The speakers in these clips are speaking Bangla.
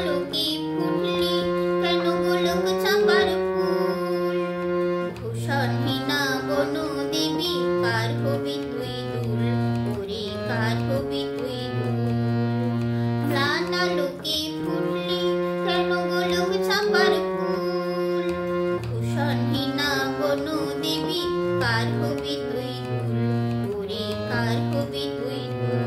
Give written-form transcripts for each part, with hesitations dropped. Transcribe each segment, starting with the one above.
লোকে ফুটলি কেন গোলক চাপার ফুল? ভূষণহীনা বনু দেবী কার হবি তুই দুল? ওরে কার হবি তুই দুল? নানা লোকে ফুটলি কেন গোলক চাপার ফুল? ভূষণহীনা বনু দেবী কার হবি তুই দুল? ওরে কার হবি তুই দুল?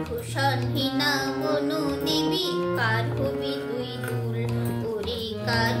ভূষণহীনা বনু দেবী কার হবি তুই দুল? ওরে কার